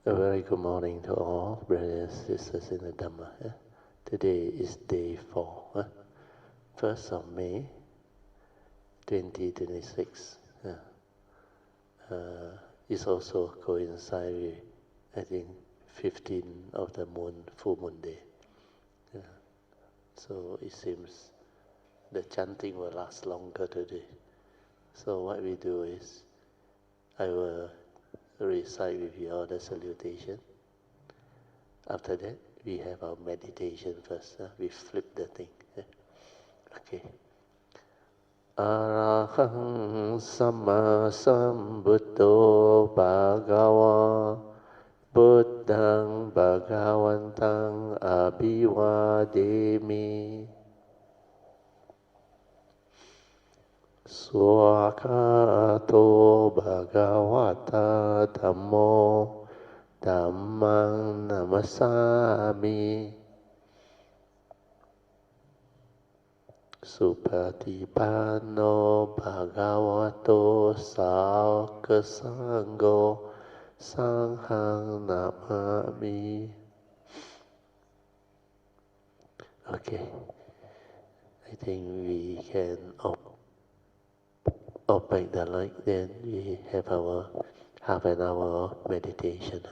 A very good morning to all brothers and sisters in the Dhamma. Today is day 4, 1st of May 2026. It's also coincide with, I think, 15 of the moon, full moon day. So it seems the chanting will last longer today. So what we do is, I will recite with you all the salutation. After that, we have our meditation first. We flip the thing. Okay. Arahang Samma Sambuddho Bhagava Buddhang Bhagavantang Abhivademi Swakato Bhagavata Dhammo Dhammang Namasami Supatipanno Bhagavato Sangho Sanghang Namami. Okay, I think we can open the light, then we have our half an hour meditation.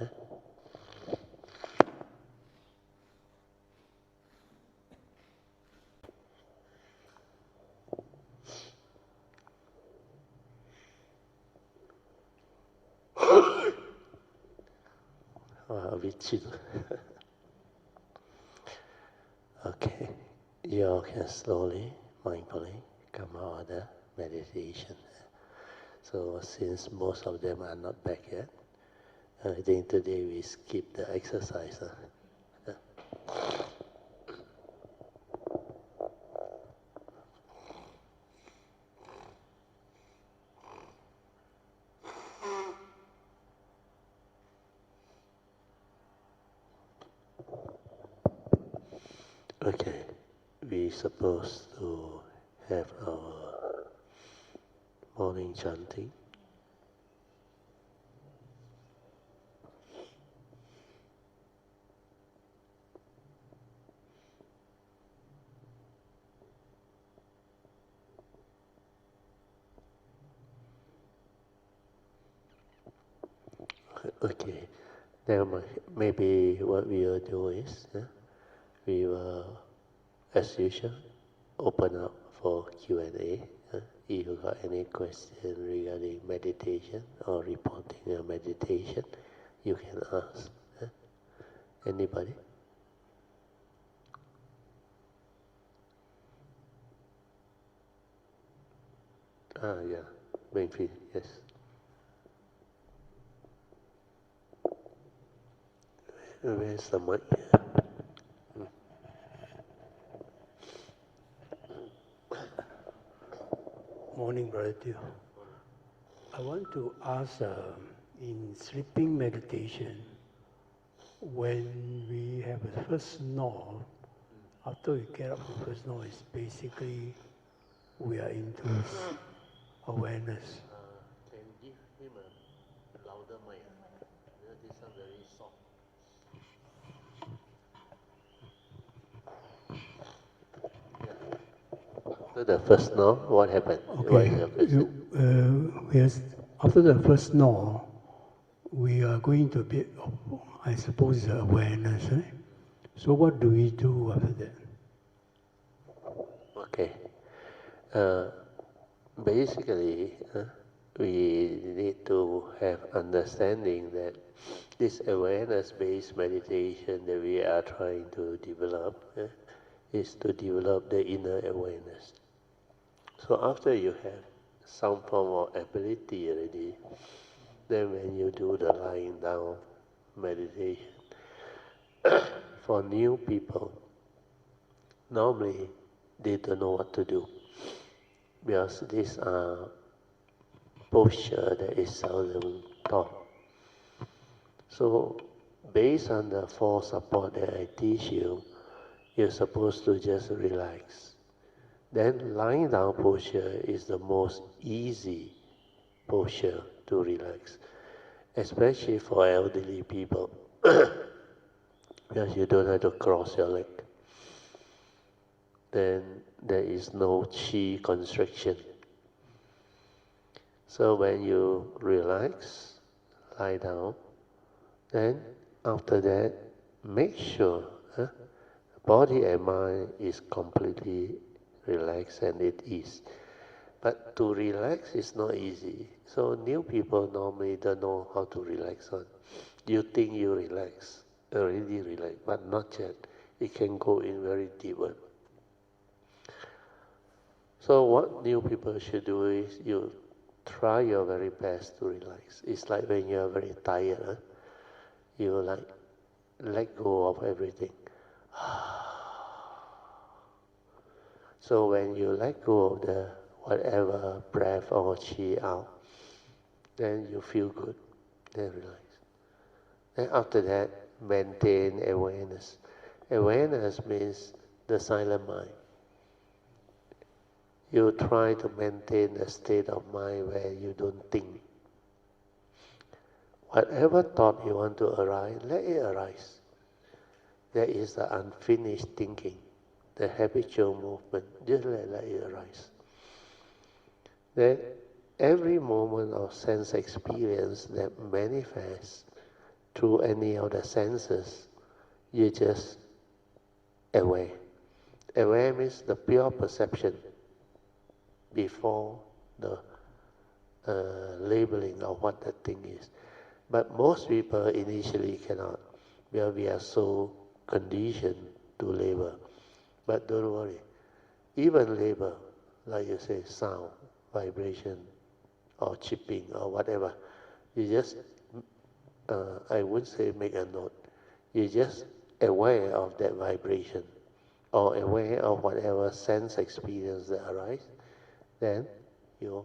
A bit chill. Okay, you all can slowly, mindfully come out of the meditation. So since most of them are not back yet, I think today we skip the exercise. Okay, we supposed to have our morning chanting. Okay, then maybe what we will do is, we will, as usual, open up for Q&A. If you got any question regarding meditation or reporting a meditation, you can ask. Anybody? Yeah, Beng Fwee, yes. Where's the mic? Morning, Brother Teo. I want to ask, in sleeping meditation, when we have the first snore, after we get up the first snore, it's basically we are into awareness. Can give him a louder mic. This one very soft. After the first snore, what happened? Okay. After the first snore, we are going to be, I suppose, awareness. So what do we do after that? Okay. Basically, we need to have understanding that this awareness-based meditation that we are trying to develop is to develop the inner awareness. So after you have some form of ability already, then when you do the lying down meditation, for new people, normally they don't know what to do, because these are posture that is seldom taught. So based on the 4 support that I teach you, you're supposed to just relax. Then lying down posture is the most easy posture to relax. especially for elderly people, because you don't have to cross your leg. Then there is no chi constriction. So when you relax, lie down, then after that, make sure body and mind is completely relaxed, and it is. But to relax is not easy. So new people normally don't know how to relax on. You think you relax, already relax, but not yet. It can go in very deep one. So what new people should do is you try your very best to relax. It's like when you are very tired, you like let go of everything. So when you let go of the whatever breath or chi out, then you feel good, then relax. Then after that, maintain awareness. Awareness means the silent mind. You try to maintain a state of mind where you don't think. Whatever thought you want to arise, let it arise. That is the unfinished thinking, the habitual movement. Just let it arise. Then every moment of sense experience that manifests through any of the senses, you just aware. Aware means the pure perception before the labeling of what that thing is. But most people initially cannot, because we are so conditioned to label. But don't worry, even label, like you say, sound, vibration, or chipping, or whatever, you just, I wouldn't say make a note, you just aware of that vibration, or aware of whatever sense experience that arises, then you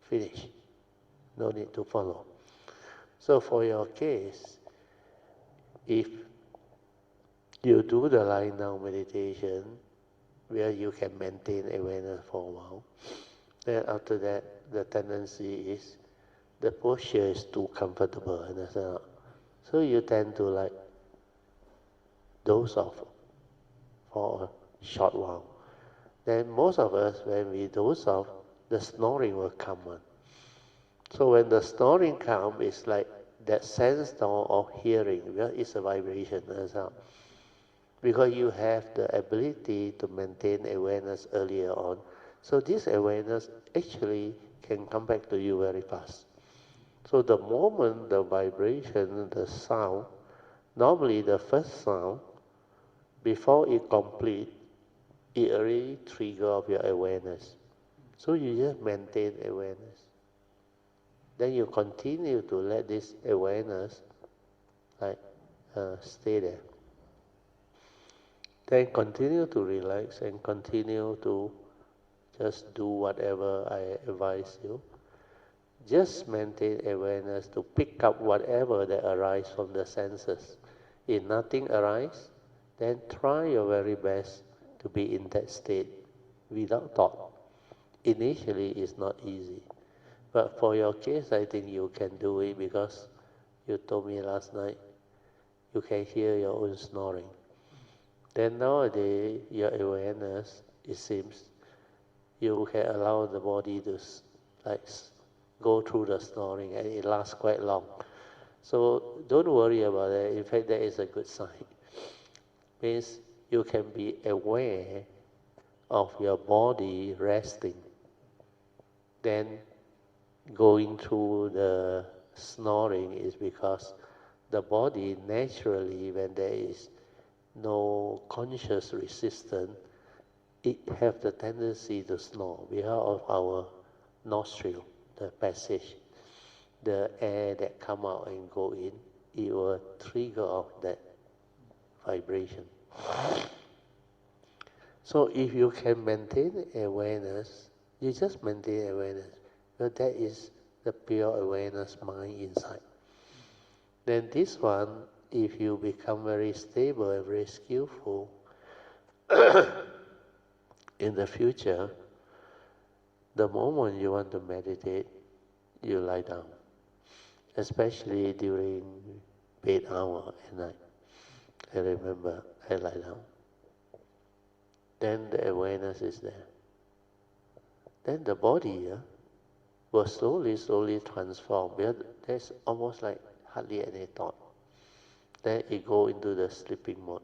finish. No need to follow. So for your case, if you do the lying down meditation, where you can maintain awareness for a while, then after that, the tendency is the posture is too comfortable, understand? So you tend to like doze off for a short while. Then most of us, when we doze off, the snoring will come on. So when the snoring comes, it's like that sense now of hearing, well, it's a vibration as well. Because you have the ability to maintain awareness earlier on. So this awareness actually can come back to you very fast. So the moment the vibration, the sound, normally the first sound, before it complete, it already trigger of your awareness. So you just maintain awareness. Then you continue to let this awareness stay there. Then continue to relax and continue to just do whatever I advise you. Just maintain awareness to pick up whatever that arises from the senses. If nothing arises, then try your very best to be in that state without thought. Initially, it's not easy. But for your case, I think you can do it because you told me last night you can hear your own snoring. Then nowadays, your awareness, it seems, you can allow the body to go through the snoring, and it lasts quite long. So don't worry about it. In fact, that is a good sign. Means you can be aware of your body resting. Then going through the snoring is because the body naturally, when there is no conscious resistance, it have the tendency to snore because of our nostril, the passage, the air that come out and go in, it will trigger off that vibration. So if you can maintain awareness, you just maintain awareness. But that is the pure awareness mind inside. Then this one, if you become very stable and very skillful, in the future, the moment you want to meditate, you lie down. especially during bed hour at night. I remember I lie down. Then the awareness is there. Then the body will slowly transform. There's almost like hardly any thought. Then it go into the sleeping mode.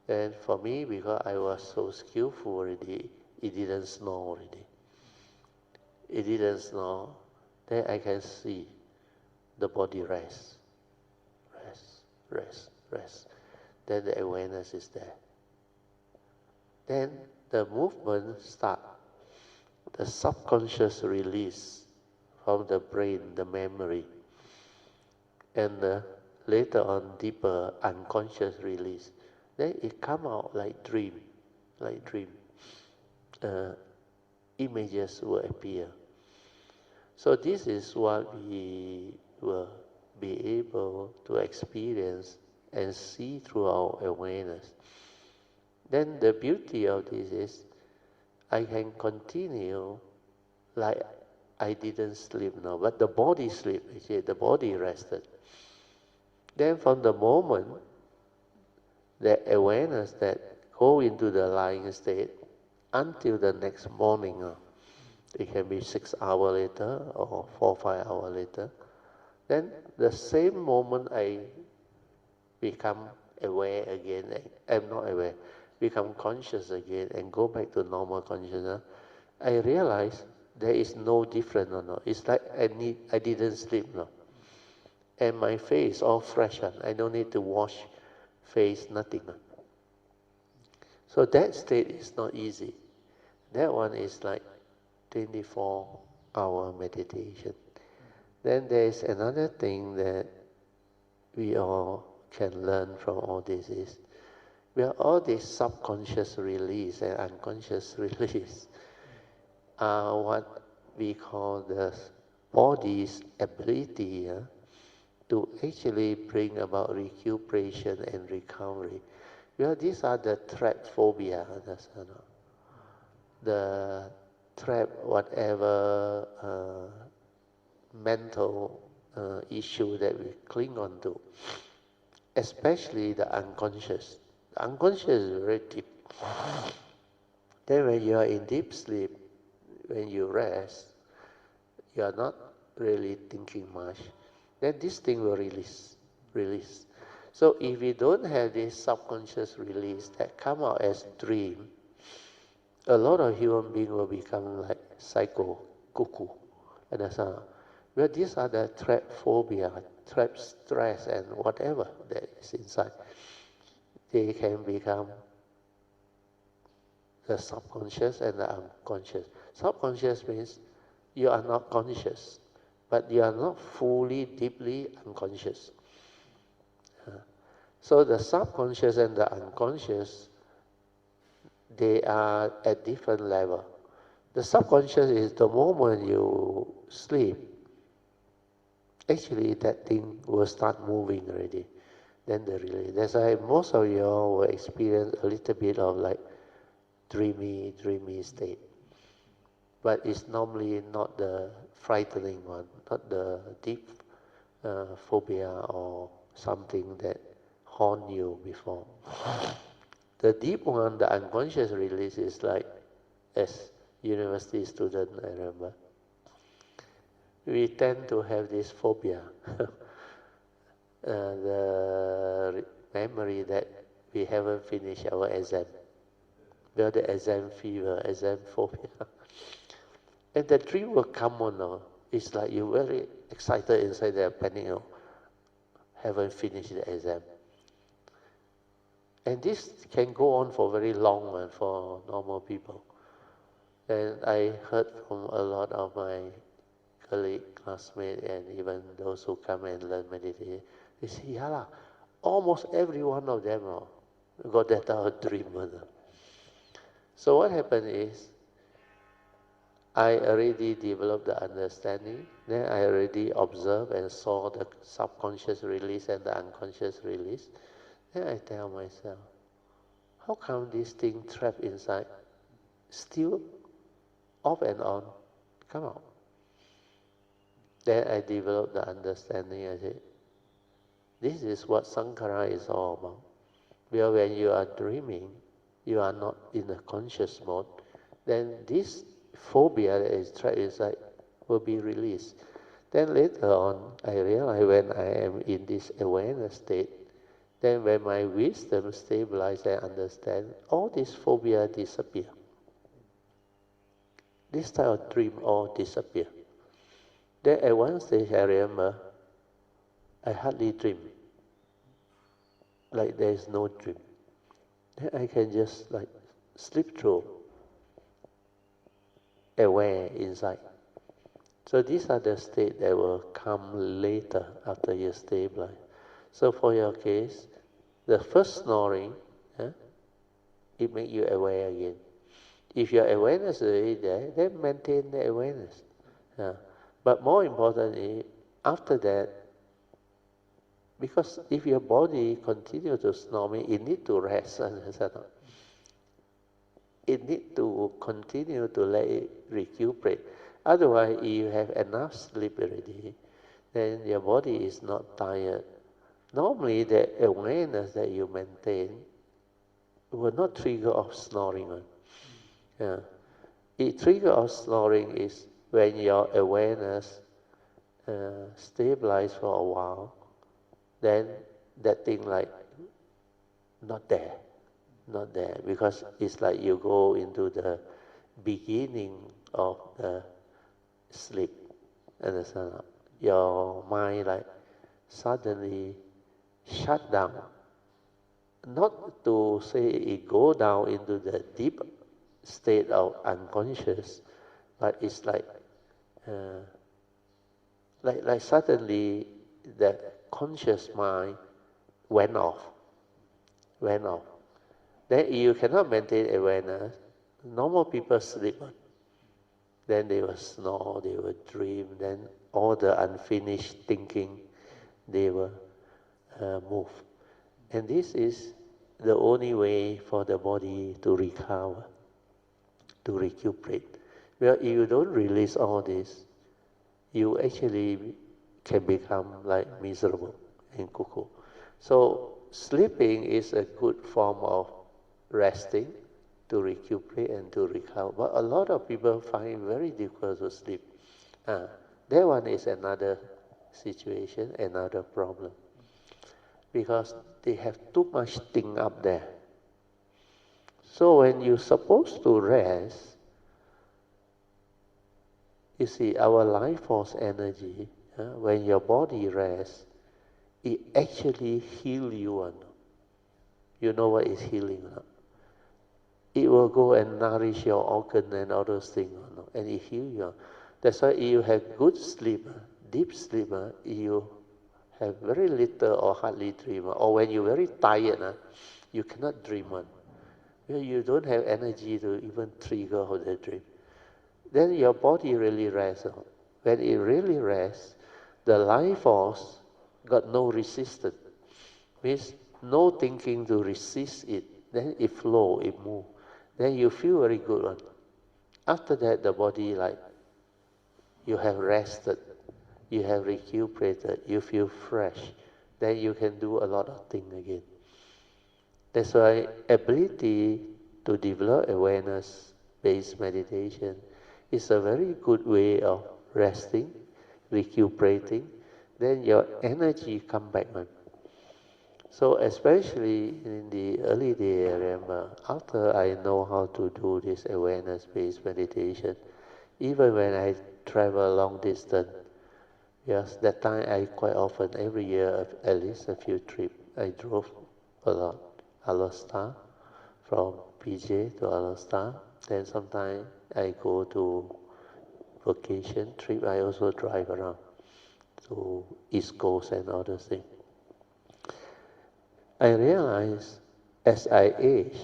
And for me, because I was so skillful already, it didn't snore already. It didn't snore. Then I can see the body rest. Then the awareness is there. Then the movement start. The subconscious release from the brain, the memory. And later on, deeper unconscious release. Then it come out like dream. Images will appear. So this is what we will be able to experience and see through our awareness. Then the beauty of this is I can continue like I didn't sleep now, but the body sleep, actually the body rested. Then from the moment the awareness that go into the lying state until the next morning, it can be 6 hours later or 4 or 5 hours later, then the same moment I become aware again, I'm not aware, become conscious again and go back to normal consciousness, I realize there is no difference. No. It's like I didn't sleep now. And my face all fresh. I don't need to wash face, nothing. So that state is not easy. That one is like 24-hour meditation. Then there is another thing that we all can learn from all this is, where all this subconscious release and unconscious release are what we call the body's ability to actually bring about recuperation and recovery. Well, these are the trap phobia, the trap, whatever mental issue that we cling on to, especially the unconscious. The unconscious is very deep. Then when you are in deep sleep, when you rest, you are not really thinking much, then this thing will release. So if we don't have this subconscious release that come out as dream, a lot of human beings will become like psycho, cuckoo. Understand? Well, these are the trap phobia, trap stress and whatever that is inside. They can become the subconscious and the unconscious. Subconscious means you are not conscious, but you are not fully, deeply unconscious. So the subconscious and the unconscious, they are at different level. The subconscious is the moment you sleep, actually that thing will start moving already. Then the release. That's why most of you all will experience a little bit of like dreamy state. But it's normally not the frightening one, not the deep phobia or something that haunt you before. The deep one, the unconscious release, is like, as university student, I remember, we tend to have this phobia. The memory that we haven't finished our exam. We have the exam fever, exam phobia. And the dream will come on now. It's like you're very excited inside there, panic, haven't finished the exam. And this can go on for very long for normal people. And I heard from a lot of my colleagues, classmates, and even those who come and learn meditation, they say, yeah, almost every one of them got that dream. So what happened is, I already developed the understanding, then I already observed and saw the subconscious release and the unconscious release. Then I tell myself, how come this thing trapped inside still off and on come out? Then I developed the understanding. I said, this is what Sankara is all about. Because when you are dreaming, you are not in a conscious mode, then this phobia that is trapped inside will be released. Then later on, I realize when I am in this awareness state, then when my wisdom stabilizes and understands, all this phobia disappear. This type of dream all disappear. Then at one stage I remember, I hardly dream. Like there is no dream. Then I can just like sleep through, aware inside. So these are the states that will come later after you stabilize. So for your case, the first snoring, it makes you aware again. If your awareness is already there, then maintain the awareness. But more importantly, after that, because if your body continues to snore, it needs to rest. It needs to continue to let it recuperate. Otherwise, if you have enough sleep already, then your body is not tired. Normally, the awareness that you maintain will not trigger off snoring. The trigger of snoring is when your awareness stabilizes for a while, then that thing like not there, because it's like you go into the beginning of the sleep, understand? Your mind like suddenly shut down. Not to say it go down into the deep state of unconscious, but it's like suddenly the conscious mind went off. Then you cannot maintain awareness. Normal people sleep. Then they will snore, they will dream, then all the unfinished thinking, they will move. And this is the only way for the body to recover, to recuperate. Well, if you don't release all this, you actually can become like miserable and cuckoo. So sleeping is a good form of resting, to recuperate and to recover. But a lot of people find it very difficult to sleep. That one is another situation, another problem. Because they have too much thing up there. So when you're supposed to rest, you see, our life force energy, when your body rests, it actually heals you. You know what is healing? It will go and nourish your organ and all those things, and it heals you. That's why if you have good sleep, deep sleep, you have very little or hardly dream. Or when you're very tired, you cannot dream. You don't have energy to even trigger of the dream. Then your body really rests. When it really rests, the life force got no resistance. Means no thinking to resist it. Then it flow, it move. Then you feel very good. After that, the body like, you have rested, you have recuperated, you feel fresh. Then you can do a lot of things again. That's why ability to develop awareness-based meditation is a very good way of resting, recuperating. Then your energy come back. So especially in the early day, I remember, after I know how to do this awareness-based meditation, even when I travel long distance, yes, that time I quite often, every year, at least a few trips, I drove a lot. Alaska, from PJ to Alaska. Then sometimes I go to vacation trip, I also drive around to East Coast and other things. I realize as I age,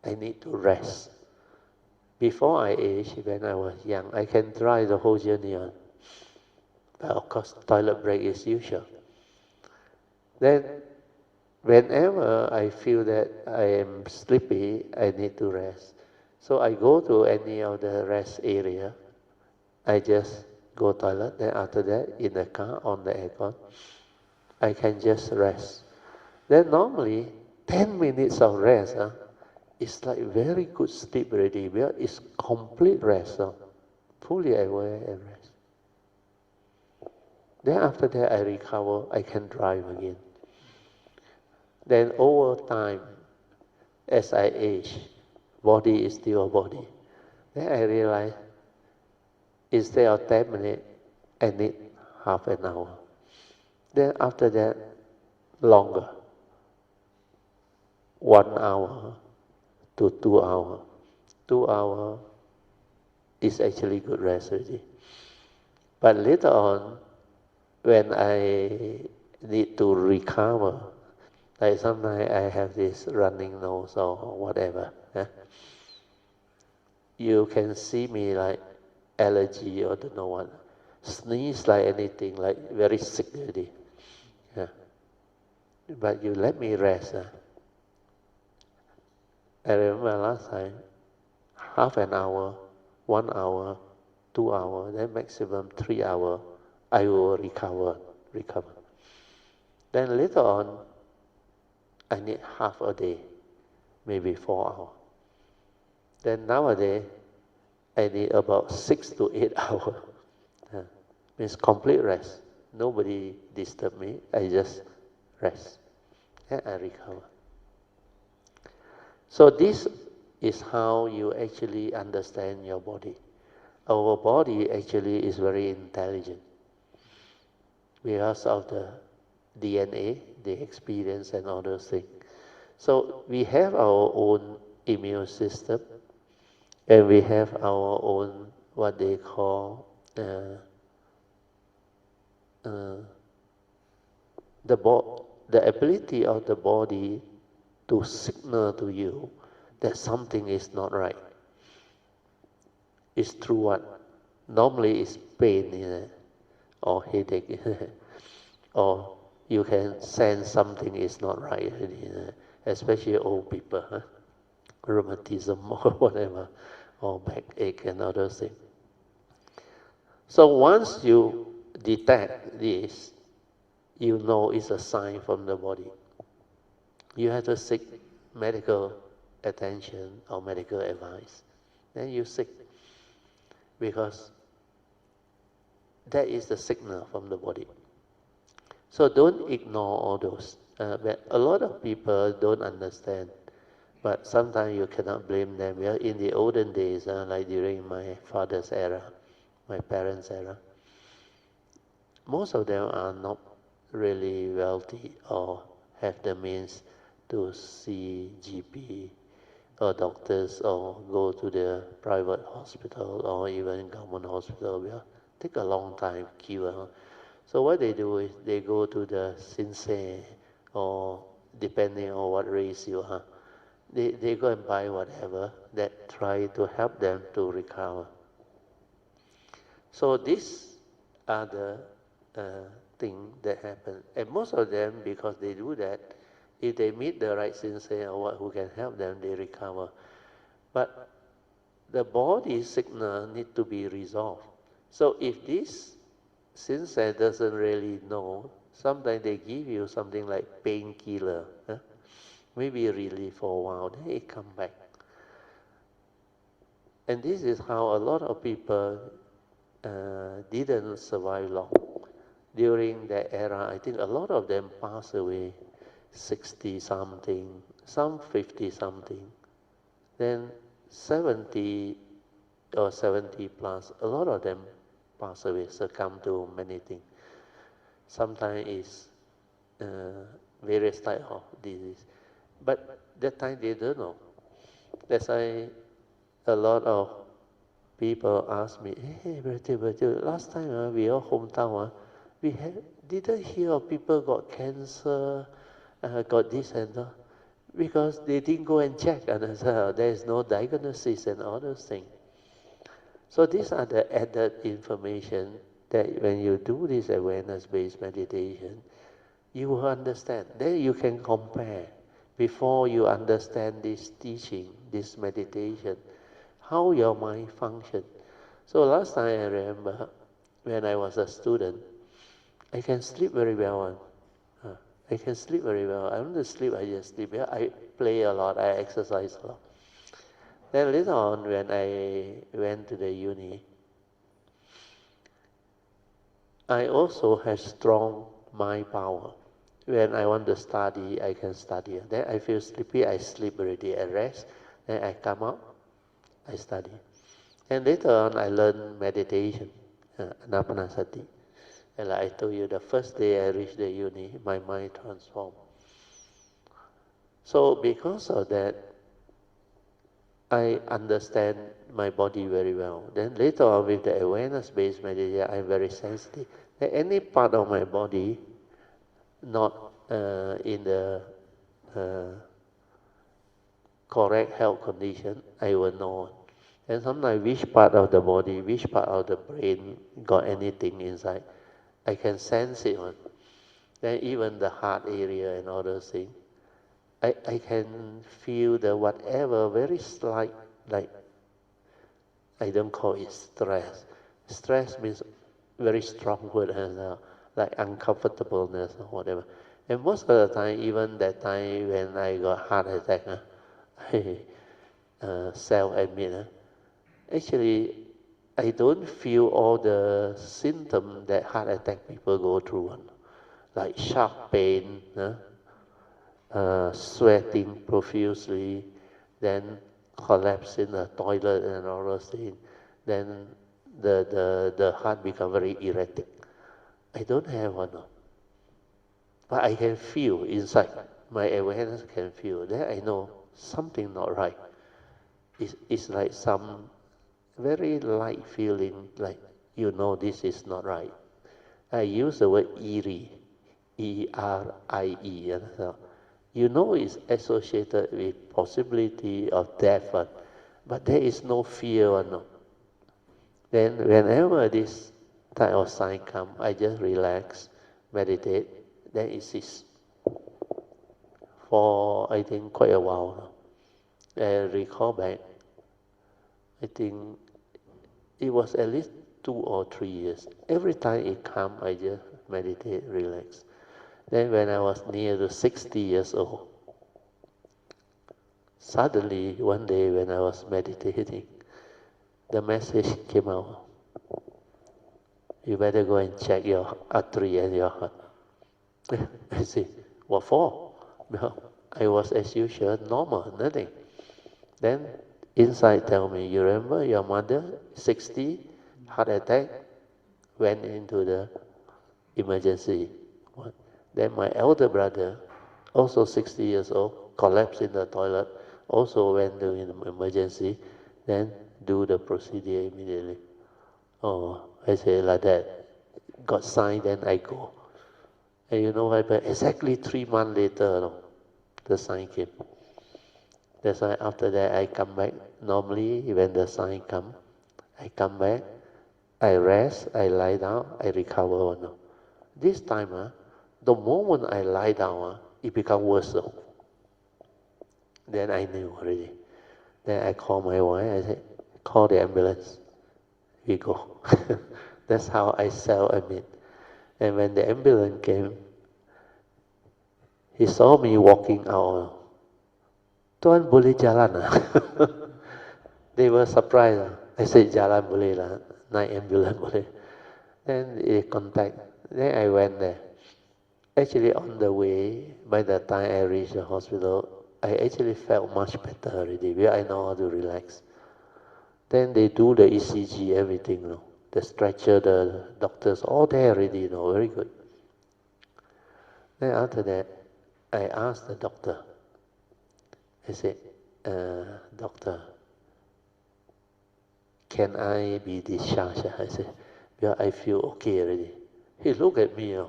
I need to rest. Before I age, when I was young, I can drive the whole journey on. But of course, toilet break is usual. Then, whenever I feel that I am sleepy, I need to rest. So I go to any of the rest area. I just go toilet, then after that, in the car, on the aircon, I can just rest. Then normally, 10 minutes of rest, it's like very good sleep already. Well, it's complete rest, fully aware and rest. Then after that, I recover, I can drive again. Then over time, as I age, body is still a body. Then I realize, instead of 10 minutes, I need half an hour. Then after that, longer. 1 hour to 2 hours. 2 hours is actually good rest already. But later on, when I need to recover, like sometimes I have this running nose or whatever, you can see me like allergy or don't know what, sneeze like anything, like very sick already. Yeah. But you let me rest. I remember last time, half an hour, 1 hour, 2 hours, then maximum 3 hours, I will recover. Then later on, I need half a day, maybe 4 hours. Then nowadays, I need about 6 to 8 hours. Means complete rest. Nobody disturb me. I just rest. And I recover. So this is how you actually understand your body. Our body actually is very intelligent because of the DNA, the experience and all those things. So we have our own immune system and we have our own what they call the ability of the body to signal to you that something is not right. It's through what? Normally it's pain, or headache, or you can sense something is not right, especially old people, rheumatism or whatever, or backache and other things. So once you detect this, you know it's a sign from the body. You have to seek medical attention or medical advice. Then you seek, because that is the signal from the body. So don't ignore all those. But a lot of people don't understand, but sometimes you cannot blame them. Well, in the olden days, like during my father's era, my parents' era, most of them are not really wealthy or have the means to see GP or doctors or go to the private hospital or even government hospital. Will take a long time queue. So what they do is they go to the sensei, or depending on what race you are, they go and buy whatever that try to help them to recover. So these are the thing that happen. And most of them, because they do that, if they meet the right sensei or what who can help them, they recover. But the body signal need to be resolved. So if this sensei doesn't really know, sometimes they give you something like painkiller, maybe relief for a while, then it come back. And this is how a lot of people didn't survive long. During that era, I think a lot of them passed away 60 something, some 50 something, then 70 or 70 plus, a lot of them pass away, succumb to many things. Sometimes it's various type of disease. But that time they don't know. That's why a lot of people ask me, hey, Bertie, last time we are hometown, we didn't hear of people got cancer, got this and that, because they didn't go and check, and there is no diagnosis and all those things. So these are the added information that when you do this awareness-based meditation, you will understand. Then you can compare before you understand this teaching, this meditation, how your mind functions. So last time I remember when I was a student, I can sleep very well. I can sleep very well. I want to sleep, I just sleep. Yeah, I play a lot, I exercise a lot. Then later on, when I went to the uni, I also have strong mind power. When I want to study, I can study. Then I feel sleepy, I sleep already, I rest. Then I come out, I study. And later on, I learned meditation, anapanasati. And like I told you, the first day I reached the uni, my mind transformed. So because of that, I understand my body very well. Then later on, with the awareness-based meditation, I'm very sensitive. That any part of my body not in the uh, correct health condition, I will know. And sometimes which part of the body, which part of the brain got anything inside, I can sense it. Then even the heart area and all those things, I can feel the whatever very slight, like, I don't call it stress. Stress means very strong word, like uncomfortableness or whatever. And most of the time, even that time when I got heart attack, I self-admit, actually, I don't feel all the symptoms that heart attack people go through, like sharp pain, sweating profusely, then collapse in the toilet and all those things. Then the heart become very erratic. I don't have one, but I can feel inside. My awareness can feel. Then I know something not right. It's like some very light feeling, like this is not right. I use the word eerie, E-R-I-E. It's associated with possibility of death, but there is no fear. No. Then whenever this type of sign come, I just relax, meditate, then it ceases for, I think, quite a while. I recall back, I think it was at least 2 or 3 years. Every time it come, I just meditate, relax. Then when I was near to 60 years old, suddenly one day when I was meditating, the message came out. You better go and check your artery and your heart. I said, what for? No, I was as usual, normal, nothing. Then inside tell me, you remember your mother, 60, heart attack, went into the emergency. What? Then my elder brother, also 60 years old, collapsed in the toilet, also went to an emergency, then do the procedure immediately. Oh, I say like that. Got signed, then I go. And you know what happened? Exactly 3 months later, the sign came. That's why after that I come back. Normally, when the sign come, I come back, I rest, I lie down, I recover. This time, the moment I lie down, it become worse. Then I knew already. Then I call my wife, I said, call the ambulance. We go. That's how I self-admit. And when the ambulance came, he saw me walking out. Tuan boleh jalan ah? They were surprised. I said, jalan boleh lah. Naik ambulance boleh. Then they contact. Then I went there. Actually, on the way, by the time I reached the hospital, I actually felt much better already. Because I know how to relax. Then they do the ECG, everything, the stretcher, the doctors, all there already, very good. Then after that, I asked the doctor. I said, doctor, can I be discharged? I said, yeah, I feel okay already. He looked at me.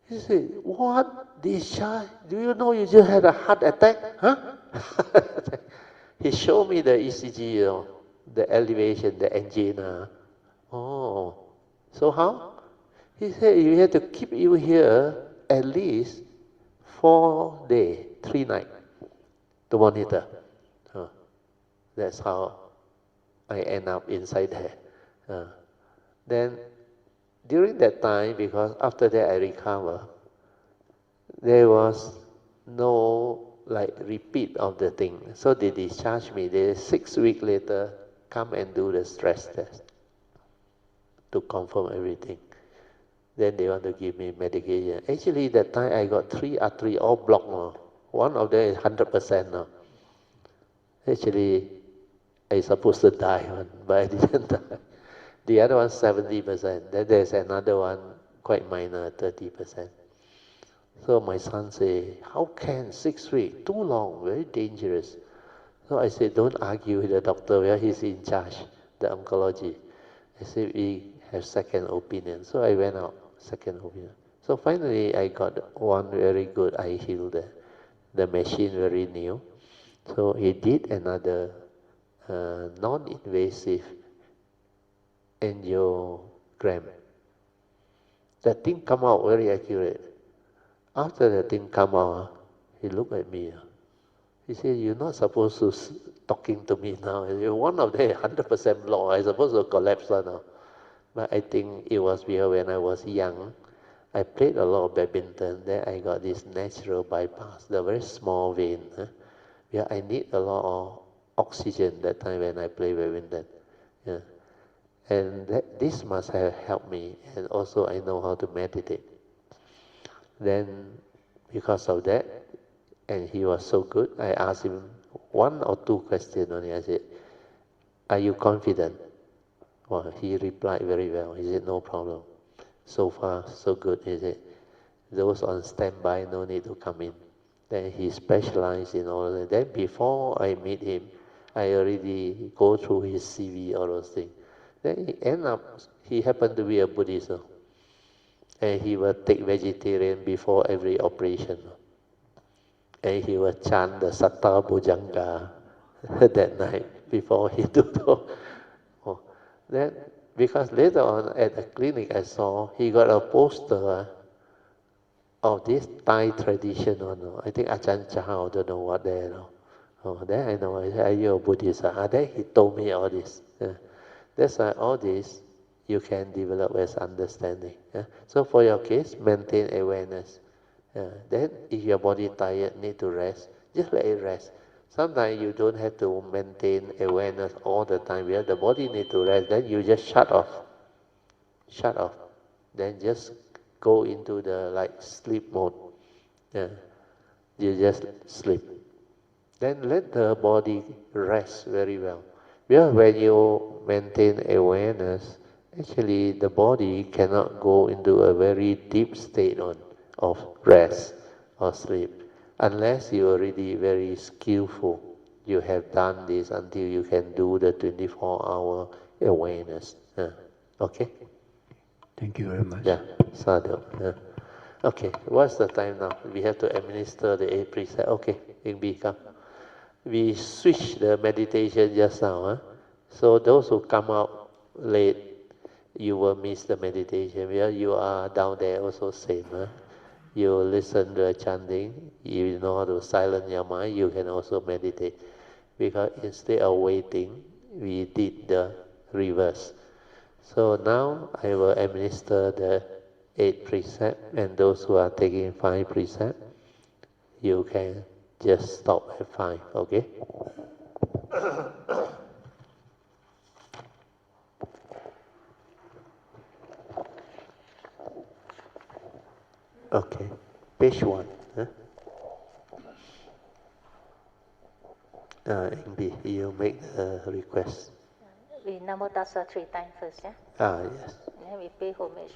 He said, what? Discharge? Do you know you just had a heart attack? Huh? He showed me the ECG, the elevation, the angina. Oh, so how? He said, you have to keep you here at least 4 days, 3 nights to monitor. That's how I end up inside there. Then during that time, because after that I recover, there was no like repeat of the thing. So they discharged me. They 6 weeks later come and do the stress test to confirm everything. Then they want to give me medication. Actually, that time I got 3 arteries all blocked now. One of them is 100% now. Actually, I supposed to die one, but I didn't die. The other one 70%. Then there's another one quite minor, 30%. So my son say, how can 6 weeks? Too long, very dangerous. So I said, don't argue with the doctor where he's in charge, the oncology. I said, we have second opinion. So I went out, second opinion. So finally I got one very good eye heal there. The machine very new. So he did another non-invasive angiogram. That thing come out very accurate. After the thing come out, he looked at me. He said, you're not supposed to talking to me now. One of them 100% blocked. I'm supposed to collapse now. But I think it was because when I was young, I played a lot of badminton. Then I got this natural bypass, the very small vein. Yeah, I need a lot of oxygen that time when I play badminton. Yeah. And this must have helped me. And also I know how to meditate. Then because of that, and he was so good, I asked him 1 or 2 questions only. I said, are you confident? Well, he replied very well. He said, no problem. So far, so good. He said, those on standby, no need to come in. Then he specialized in all of that. Then before I meet him, I already go through his CV, all those things. Then he end up, he happened to be a Buddhist. And he will take vegetarian before every operation. And he will chant the Satta Bhujanga that night before he do the. Oh. Then, because later on at the clinic I saw he got a poster of this Thai tradition. I think Ajahn Chah, don't know what they know. Oh, then I know, are you a Buddhist? Then he told me all this. That's why all this you can develop as understanding. So for your case, maintain awareness. Then if your body tired, need to rest, just let it rest. Sometimes you don't have to maintain awareness all the time. Where the body need to rest, then you just shut off. Shut off. Then just go into the like sleep mode. Yeah. You just sleep. Then let the body rest very well. Because when you maintain awareness, actually the body cannot go into a very deep state of rest or sleep unless you're already very skillful. You have done this until you can do the 24-hour awareness. Okay? Thank you very much. Yeah, sadhu. Okay, what's the time now? We have to administer the 8 precepts. Okay, Ingbi, come. We switch the meditation just now. So those who come out late, you will miss the meditation. Where you are down there also same. You listen to the chanting, you know how to silence your mind, you can also meditate. Because instead of waiting, we did the reverse. So now I will administer the 8 precepts, and those who are taking 5 precepts, you can just stop at 5, okay? Okay, page 1. Ingbi, you make the request. We Namo Tassa 3 times first, yeah? Yes. And then we pay homage.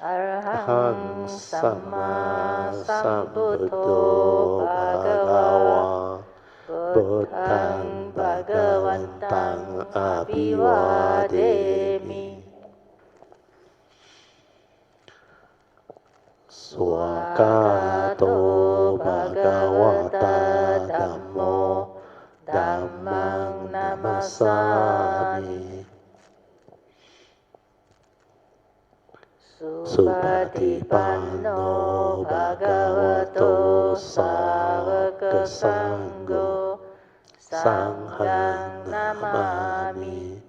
Aham Arahang Samma Samma Sambuddho Sambuddho Bhagava Buddhang Buddhang Bhagavantang Abhivademi Swakato Bhagavata Dhammo Dhammang Namasami Supatipanno Bhagavato Sāvaka Sangho Sanghang Namami.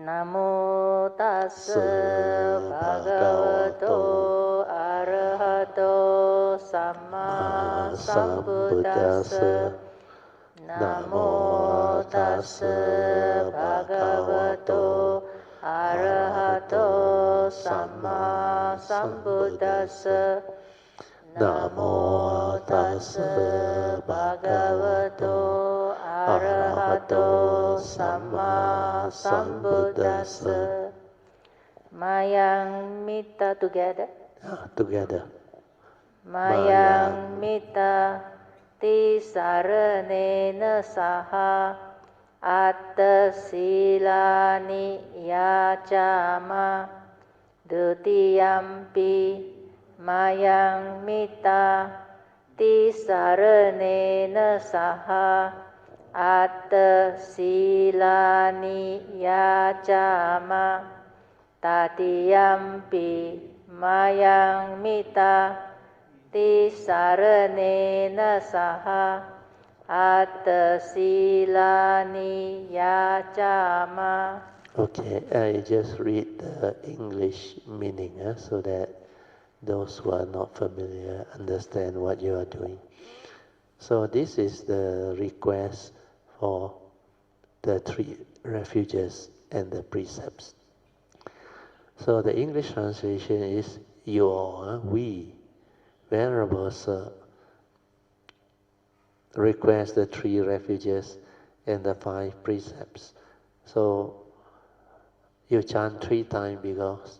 นะโมตัสสะภะคะวะโตอะระหะโตสัมมาสัมพุทธัสสะนะโมตัสสะภะคะวะโตอะระหะโตสัมมาสัมพุทธัสสะนะโมตัสสะภะคะวะโตอะระหะโตสัมมาสัมพุทธัสสะ Mayang mita together. Together. Mayang mita tisaranena saha atta silani yacama dutiyampi mayang mita tisaranena saha atta silani yacama Tatiyampi mayang mita tisaranena saha attasilani yacama. Okay, I just read the English meaning so that those who are not familiar understand what you are doing. So this is the request for the 3 refuges and the precepts. So the English translation is, we, Venerable Sir, request the 3 refuges and the 5 precepts. So you chant 3 times because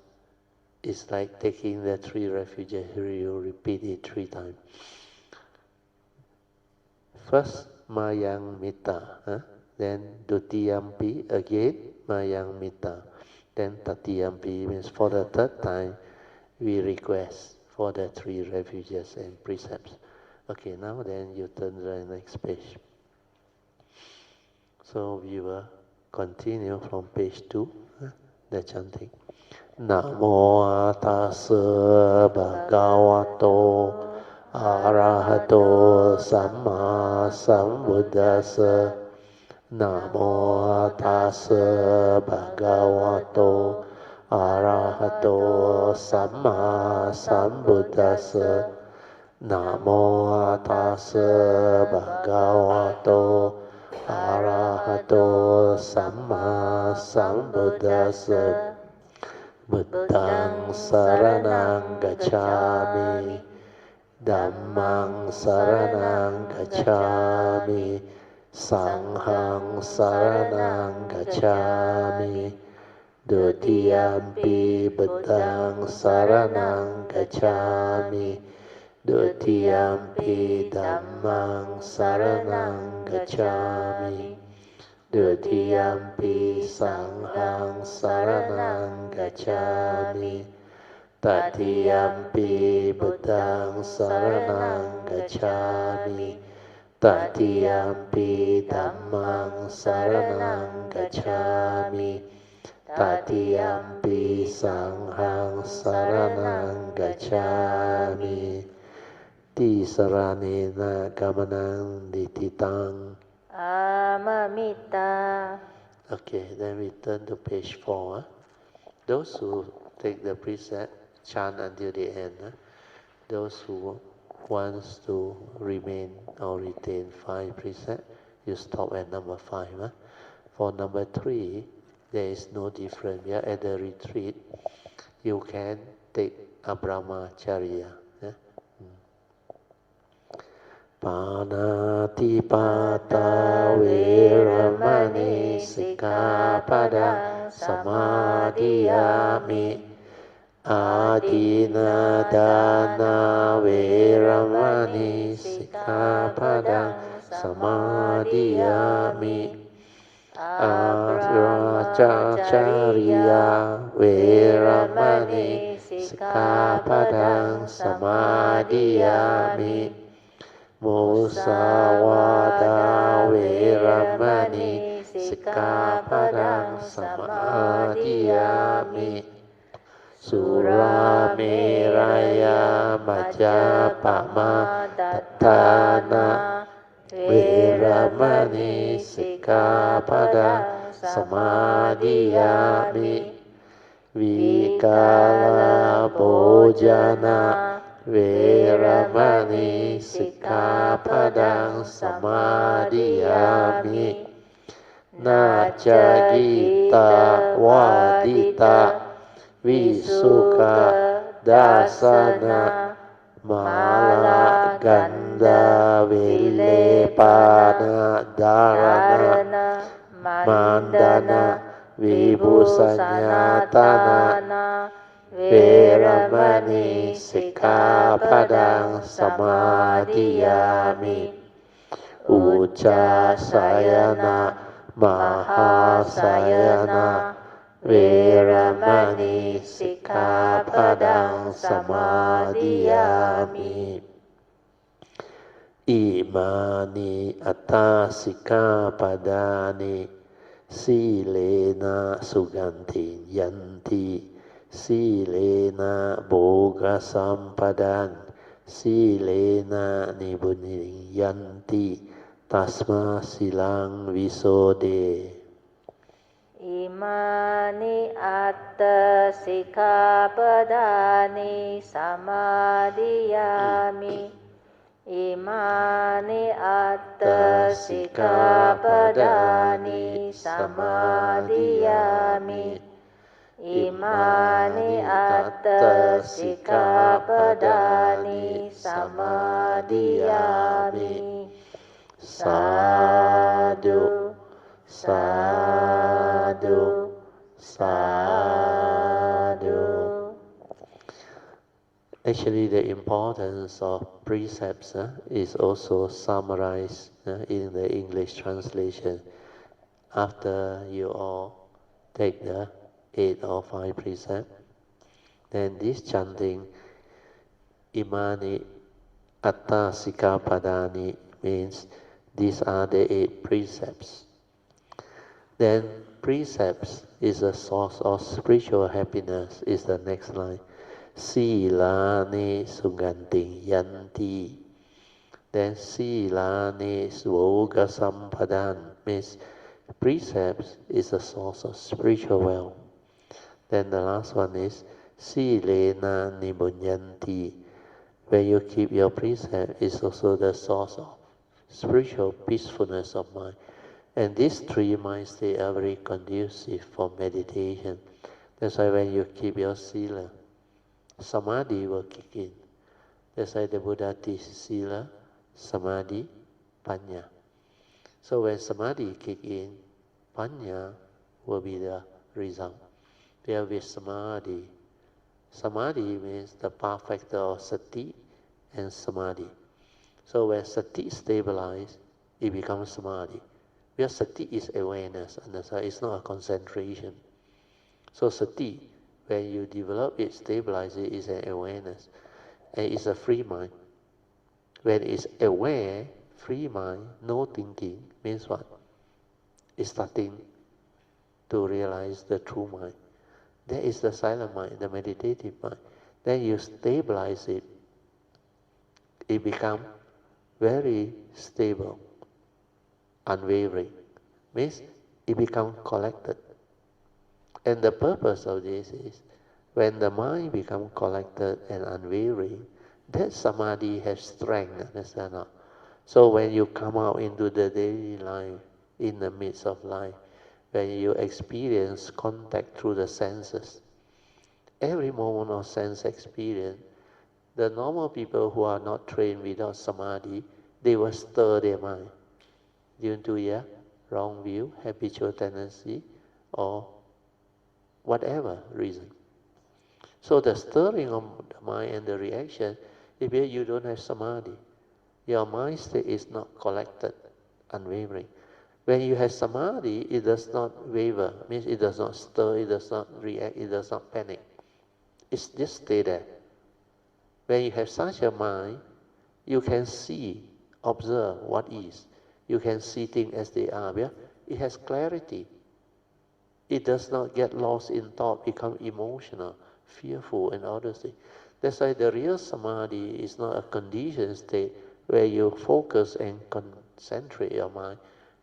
it's like taking the 3 refuges, you repeat it 3 times. First, Mayang Mita, then Dutiyampi again, Mayang Mita. Then Tatiyampi means for the 3rd time, we request for the 3 refuges and precepts. Okay, now then you turn to the next page. So we will continue from page 2, the chanting. Namo tassa bhagavato arahato samma sambuddhassa. Namo tassa bhagavato arahato samma sambuddhassa. Namo tassa bhagavato arahato samma sambuddhassa. Buddhang saranang gacchami, Dhammang saranang gacchami, Sanghang saranang gacchami, Dutiyampi Buddhang saranang gacchami, Dutiyampi Dhammang saranang gacchami, Dutiyampi Sanghang saranang gacchami, Tatiyampi Buddhang saranang gacchami, Tatiyampi Dhammang saranang gacchami, Tatiyampi Sanghang saranang gacchami. Tisaranena gamanang dititang. Amamita. Okay, then we turn to page 4. Those who take the precept, chant until the end. Those who wants to remain or retain 5 precepts, you stop at number 5. For number 3, there is no difference. We are at the retreat. You can take a brahmacharya. Panatipata veramani sikkhapadang samadhiyami. Adina dana veramani sikkhapadang samadhiyami. Aracacariya veramani sikkhapadang samadhiyami. Musawada veramani sikkhapadang samadhiyami. Surameraya majapama tattana veramani sikkhapadang สมาธิยามิวิกาลโภจนะเวรมณีสิกขาปดังสมาธิยามินาจากิตาวาดิตาวิสุขดาสนะมาลากันดาวิเลปานาดารณะมันดานะวิบุสัญญาตานาเวรมณีสิกขาปดังสมาธิยามิอุจจาสายนะมหาสายนะเวรมณีสิกขาปดังสมาธิยามิอิมานิอัตตาสิกขาปดานิสีเลนะสุกันติยันติสีเลนะโภกสัมปดันสีเลนะนิบุญยันติตัสมาสิลังวิโสเดอิมานิอัตตสิกขาปดานิสมาธิยามิอิมานิอัตตสิกขาปดานิสมาธิยามิอิมานิอัตตสิกขาปดานิสมาธิยามิสาธุสาธุสาธุ Actually, the importance of precepts is also summarized in the English translation. After you all take the 8 or 5 precepts, then this chanting Imani Atta Sikapadani means these are the 8 precepts. Then precepts is a source of spiritual happiness is the next line. Silani Suganti Yanti. Then Silani Svoga Sampadan means precepts is a source of spiritual wealth. Then the last one is Silena Nibunyanti. When you keep your precept is also the source of spiritual peacefulness of mind. And these 3 mind states are very conducive for meditation. That's why when you keep your sila, samadhi will kick in. That's why the Buddha teaches sila, samadhi, panya. So when samadhi kick in, panya will be the result. There will be samadhi. Samadhi means the power factor of sati and samadhi. So when sati stabilizes, it becomes samadhi. Because sati is awareness, and that's why it's not a concentration. So sati, when you develop it, stabilize it, is an awareness. And it's a free mind. When it's aware, free mind, no thinking, means what? It's starting to realize the true mind. That is the silent mind, the meditative mind. Then you stabilize it. It becomes very stable, unwavering. Means it becomes collected. And the purpose of this is, when the mind becomes collected and unwavering, that samadhi has strength, understand not? So when you come out into the daily life, in the midst of life, when you experience contact through the senses, every moment of sense experience, the normal people who are not trained without samadhi, they will stir their mind due to a wrong view, habitual tendency, or whatever reason. So the stirring of the mind and the reaction, if you don't have samadhi, your mind state is not collected, unwavering. When you have samadhi, it does not waver, means it does not stir, it does not react, it does not panic. It's just stay there. When you have such a mind, you can see, observe what is. You can see things as they are. Yeah? It has clarity. It does not get lost in thought, become emotional, fearful, and other things. That's why the real samadhi is not a conditioned state where you focus and concentrate your mind.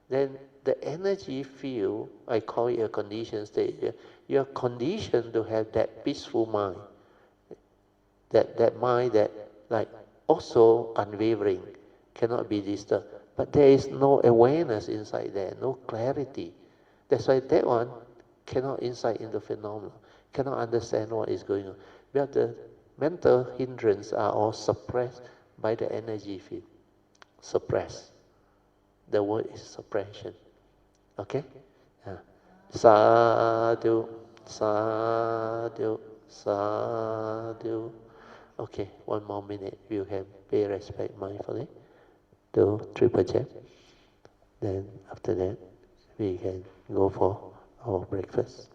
then the energy field, I call it a conditioned state. You are conditioned to have that peaceful mind, that mind that like also unwavering, cannot be disturbed. But there is no awareness inside there, no clarity. That's why that one cannot insight into phenomena, cannot understand what is going on. But the mental hindrance are all suppressed by the energy field. Suppressed. The word is suppression. Okay? Yeah. Sadhu, sadhu, sadhu. Okay, 1 more minute. You can pay respect mindfully to triple jab. Then after that, we can go for our breakfast.